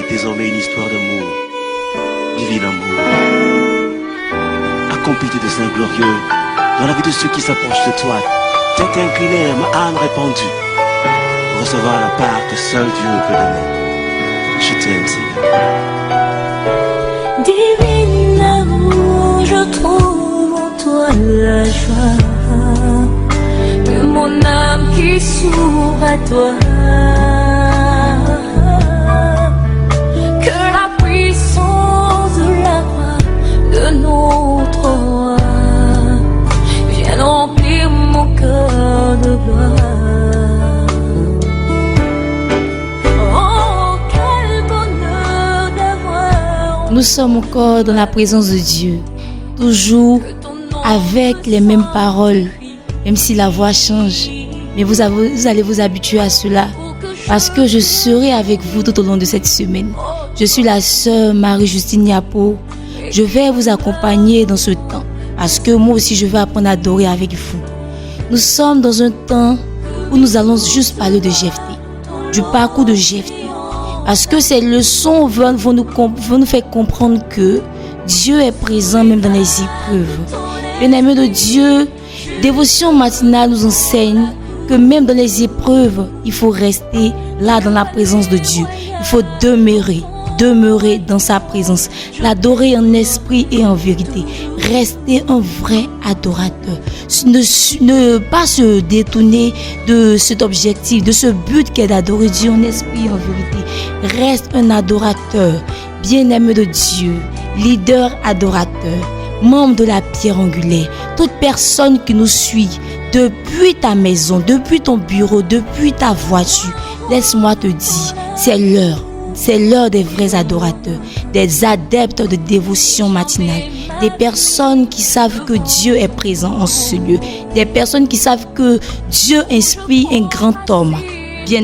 Désormais une histoire d'amour, divin amour, accompli de desseins glorieux dans la vie de ceux qui s'approchent de toi. Tête inclinée, ma âme répandue, pour recevoir la part que seul Dieu peut donner. Je t'aime, Seigneur. Divin amour, je trouve en toi la joie de mon âme qui s'ouvre à toi. Notre roi viens remplir mon cœur de gloire. Oh, quel bonheur d'avoir. Nous sommes encore dans la présence de Dieu, toujours avec les mêmes paroles, même si la voix change. Mais vous allez vous habituer à cela, parce que je serai avec vous tout au long de cette semaine. Je suis la sœur Marie-Justine Yapo. Je vais vous accompagner dans ce temps, parce que moi aussi je vais apprendre à adorer avec vous. Nous sommes dans un temps où nous allons juste parler de Jephthé, du parcours de Jephthé, parce que ces leçons vont nous faire comprendre que Dieu est présent même dans les épreuves. Bien-aimés de Dieu, Dévotion matinale nous enseigne que même dans les épreuves, il faut rester là dans la présence de Dieu. Il faut demeurer dans sa présence, l'adorer en esprit et en vérité, rester un vrai adorateur, ne pas se détourner de cet objectif, de ce but qu'est d'adorer Dieu en esprit et en vérité. Reste un adorateur, bien-aimé de Dieu, leader adorateur, membre de la pierre angulaire. Toute personne qui nous suit depuis ta maison, depuis ton bureau, depuis ta voiture, laisse-moi te dire, c'est l'heure. C'est l'heure des vrais adorateurs, des adeptes de dévotion matinale, des personnes qui savent que Dieu est présent en ce lieu, des personnes qui savent que Dieu inspire un grand homme.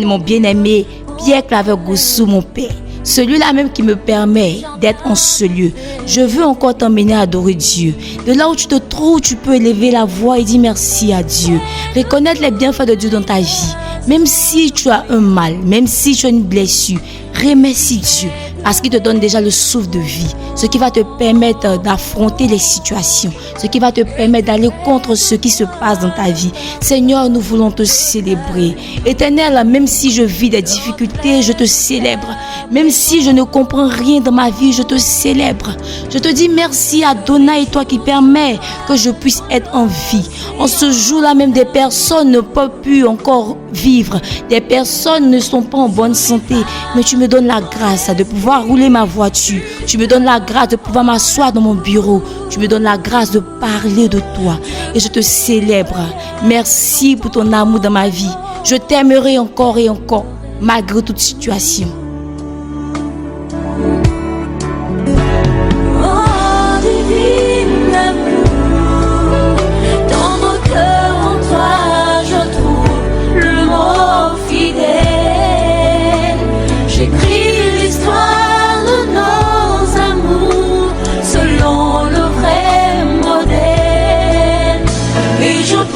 Mon bien-aimé Pierre Claver Goussou, mon père, celui-là même qui me permet d'être en ce lieu. Je veux encore t'emmener à adorer Dieu. De là où tu te trouves, tu peux élever la voix et dire merci à Dieu. Reconnaître les bienfaits de Dieu dans ta vie. Même si tu as un mal, même si tu as une blessure, remercie Dieu parce qu'il te donne déjà le souffle de vie, ce qui va te permettre d'affronter les situations, ce qui va te permettre d'aller contre ce qui se passe dans ta vie. Seigneur, nous voulons te célébrer. Éternel, même si je vis des difficultés, je te célèbre. Même si je ne comprends rien dans ma vie, je te célèbre. Je te dis merci Adonai, toi qui permets que je puisse être en vie. En ce jour-là, même des personnes ne peuvent plus encore vivre. Des personnes ne sont pas en bonne santé, mais tu me donnes la grâce de pouvoir rouler ma voiture. Tu me donnes la grâce de pouvoir m'asseoir dans mon bureau. Tu me donnes la grâce de parler de toi. Et je te célèbre. Merci pour ton amour dans ma vie. Je t'aimerai encore et encore, malgré toute situation.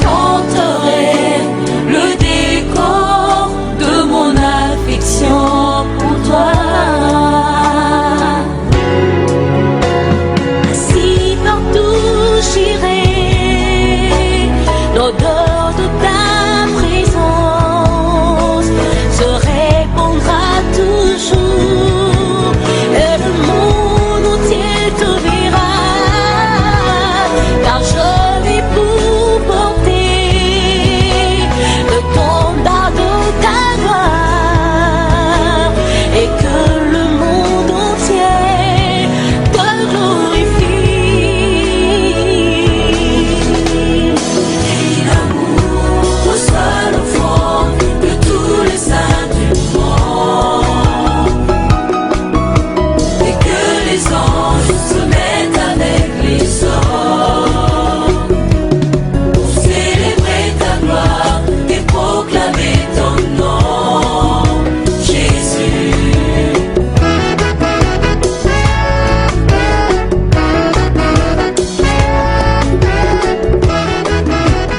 Chanterai le décor de mon affection.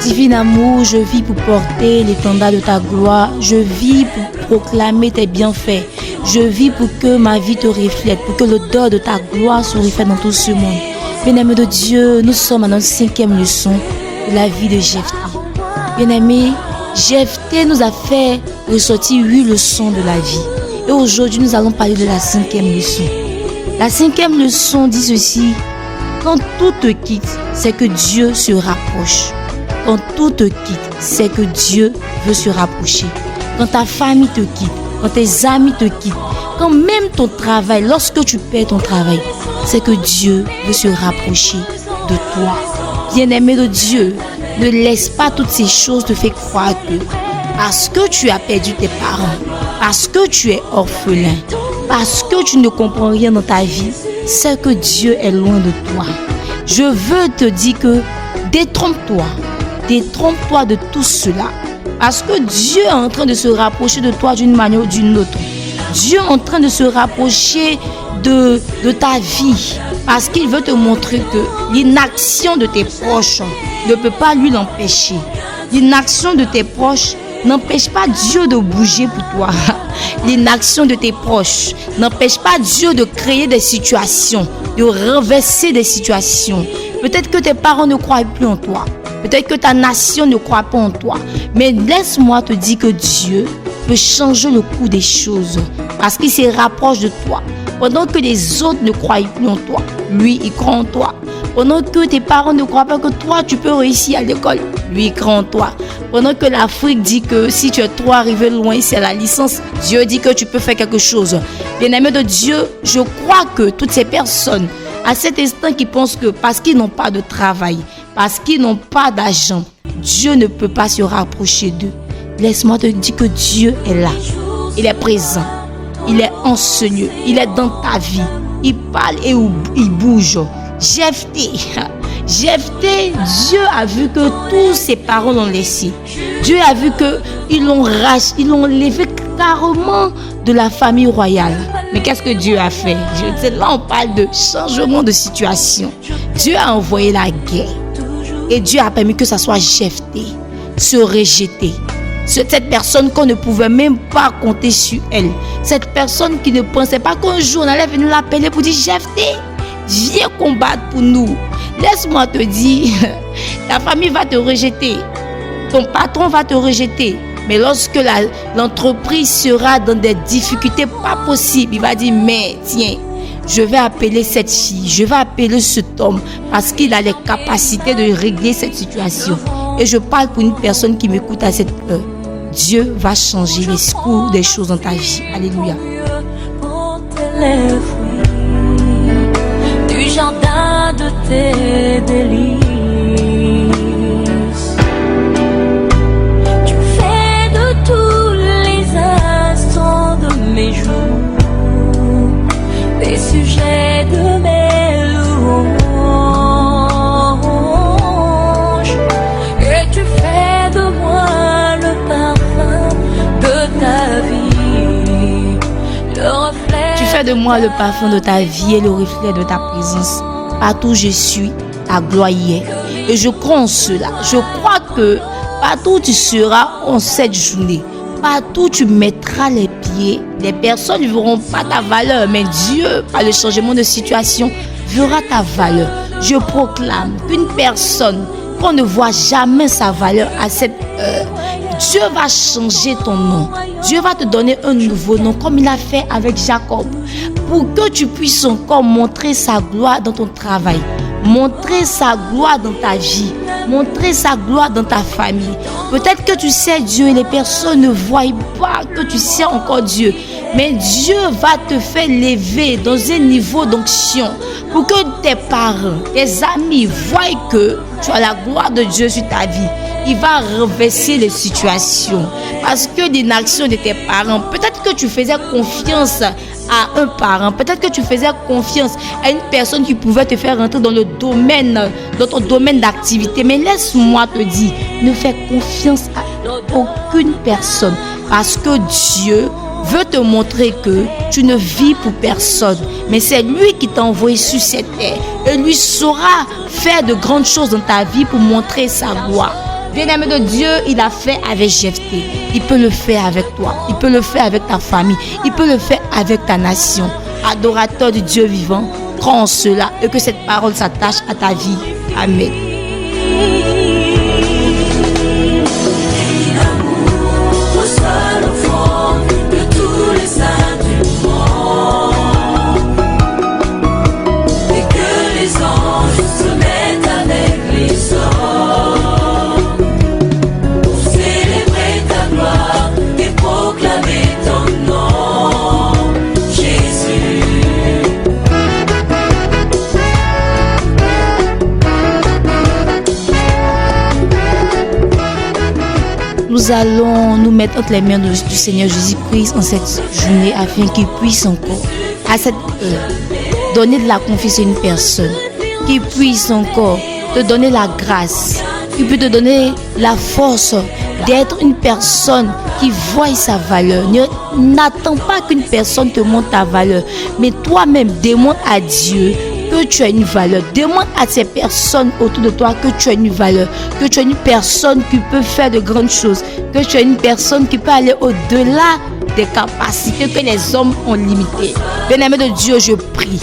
Divin amour, je vis pour porter l'étendard de ta gloire. Je vis pour proclamer tes bienfaits. Je vis pour que ma vie te reflète, pour que l'odeur de ta gloire se reflète dans tout ce monde. Bien-aimé de Dieu, nous sommes à notre 5e leçon de la vie de Jephthé. Bien-aimé, Jephthé nous a fait ressortir 8 leçons de la vie. Et aujourd'hui, nous allons parler de la 5e leçon. La 5e leçon dit ceci: quand tout te quitte, c'est que Dieu se rapproche. Quand tout te quitte, c'est que Dieu veut se rapprocher. Quand ta famille te quitte, quand tes amis te quittent, quand même ton travail, lorsque tu perds ton travail, c'est que Dieu veut se rapprocher de toi. Bien-aimé de Dieu, ne laisse pas toutes ces choses te faire croire que parce que tu as perdu tes parents, parce que tu es orphelin, parce que tu ne comprends rien dans ta vie, c'est que Dieu est loin de toi. Je veux te dire que détrompe-toi de tout cela. Parce que Dieu est en train de se rapprocher de toi d'une manière ou d'une autre. Dieu est en train de se rapprocher de ta vie. Parce qu'il veut te montrer que l'inaction de tes proches ne peut pas lui l'empêcher. L'inaction de tes proches n'empêche pas Dieu de bouger pour toi. L'inaction de tes proches n'empêche pas Dieu de créer des situations, de renverser des situations. Peut-être que tes parents ne croient plus en toi. Peut-être que ta nation ne croit pas en toi. Mais laisse-moi te dire que Dieu peut changer le cours des choses. Parce qu'il se rapproche de toi. Pendant que les autres ne croient plus en toi, lui, il croit en toi. Pendant que tes parents ne croient pas que toi, tu peux réussir à l'école, lui, il croit en toi. Pendant que l'Afrique dit que si tu es trop arrivé loin, c'est la licence, Dieu dit que tu peux faire quelque chose. Bien-aimé de Dieu, je crois que toutes ces personnes, à cet instant, qui pensent que parce qu'ils n'ont pas de travail, parce qu'ils n'ont pas d'argent, Dieu ne peut pas se rapprocher d'eux. Laisse-moi te dire que Dieu est là. Il est présent. Il est en ce lieu. Il est dans ta vie. Il parle et il bouge. Jephthé, Dieu a vu que tous ses parents l'ont laissé. Dieu a vu qu'ils l'ont levé carrément de la famille royale. Mais qu'est-ce que Dieu a fait? Là, on parle de changement de situation. Dieu a envoyé la guerre. Et Dieu a permis que ça soit Jephthé, se rejeter. Cette personne qu'on ne pouvait même pas compter sur elle. Cette personne qui ne pensait pas qu'un jour on allait venir l'appeler pour dire: Jephthé, viens combattre pour nous. Laisse-moi te dire, ta famille va te rejeter. Ton patron va te rejeter. Mais lorsque l'entreprise sera dans des difficultés pas possibles, il va dire: mais tiens, je vais appeler cette fille, je vais appeler cet homme parce qu'il a les capacités de régler cette situation. Et je parle pour une personne qui m'écoute à cette heure. Dieu va changer les cours des choses dans ta vie. Alléluia. Du jardin de tes délices, tu fais de tous les instants de mes jours des sujets de mes louanges, et tu fais de moi le parfum de ta vie, le reflet. Tu fais de moi le parfum de ta vie et le reflet de ta présence. Partout où je suis, ta gloire y est. Et je crois en cela. Je crois que partout où tu seras en cette journée, partout où tu mettras les pieds, les personnes ne verront pas ta valeur, mais Dieu, par le changement de situation, verra ta valeur. Je proclame qu'une personne qu'on ne voit jamais sa valeur à cette heure, Dieu va changer ton nom. Dieu va te donner un nouveau nom, comme il a fait avec Jacob, pour que tu puisses encore montrer sa gloire dans ton travail, montrer sa gloire dans ta vie, montrer sa gloire dans ta famille. Peut-être que tu sais Dieu et les personnes ne voient pas que tu sais encore Dieu. Mais Dieu va te faire lever dans un niveau d'onction pour que tes parents, tes amis voient que tu as la gloire de Dieu sur ta vie. Il va renverser les situations. Parce que l'inaction de tes parents, peut-être que tu faisais confiance à un parent, peut-être que tu faisais confiance à une personne qui pouvait te faire rentrer dans ton domaine d'activité. Mais laisse-moi te dire, ne fais confiance à aucune personne. Parce que Dieu veut te montrer que tu ne vis pour personne, mais c'est lui qui t'a envoyé sur cette terre. Et lui saura faire de grandes choses dans ta vie pour montrer sa gloire. Bien-aimé de Dieu, il a fait avec Jephthé. Il peut le faire avec toi. Il peut le faire avec ta famille. Il peut le faire avec ta nation. Adorateur du Dieu vivant, crois en cela et que cette parole s'attache à ta vie. Amen. Nous allons nous mettre entre les mains du Seigneur Jésus-Christ en cette journée afin qu'il puisse encore, à cette heure, donner de la confiance à une personne, qu'il puisse encore te donner la grâce, qu'il puisse te donner la force d'être une personne qui voit sa valeur. N'attends pas qu'une personne te montre ta valeur, mais toi-même démontre à Dieu que tu as une valeur. Demande à ces personnes autour de toi que tu as une valeur, que tu es une personne qui peut faire de grandes choses, que tu es une personne qui peut aller au-delà des capacités que les hommes ont limitées. Bien-aimé de Dieu, je prie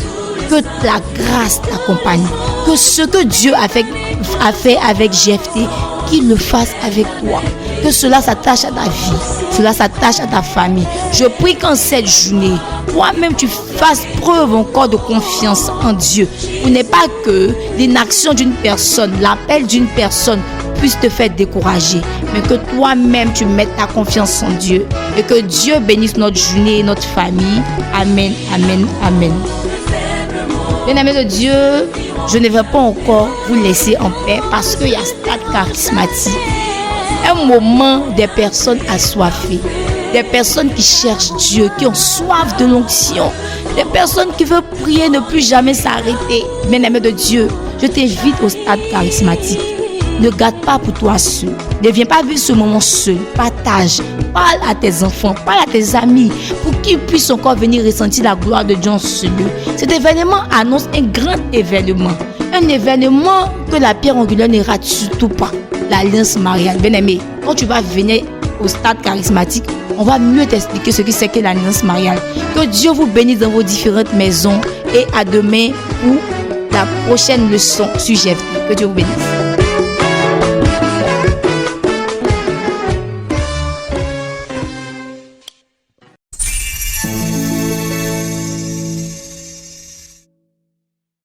que la grâce t'accompagne, que ce que Dieu a fait avec Jephthé, qu'il le fasse avec toi, que cela s'attache à ta vie, cela s'attache à ta famille. Je prie qu'en cette journée, toi-même tu fasses preuve encore de confiance en Dieu. Pour n'est pas que l'inaction d'une personne, l'appel d'une personne puisse te faire décourager, mais que toi-même tu mettes ta confiance en Dieu et que Dieu bénisse notre journée et notre famille. Amen, amen, amen. Bien-aimés de Dieu, je ne vais pas encore vous laisser en paix parce qu'il y a stade charismatique. Un moment des personnes assoiffées, des personnes qui cherchent Dieu, qui ont soif de l'onction, des personnes qui veulent prier, ne plus jamais s'arrêter. Bien-aimé de Dieu, je t'invite au stade charismatique. Ne garde pas pour toi seul. Ne viens pas vivre ce moment seul. Partage. Parle à tes enfants, parle à tes amis pour qu'ils puissent encore venir ressentir la gloire de Dieu en ce lieu. Cet événement annonce un grand événement. Un événement que la pierre angulaire ne rate surtout pas. L'alliance mariale. Bien-aimé, quand tu vas venir au stade charismatique, on va mieux t'expliquer ce que c'est que l'alliance mariale. Que Dieu vous bénisse dans vos différentes maisons et à demain pour la prochaine leçon sur Jephthé. Que Dieu vous bénisse.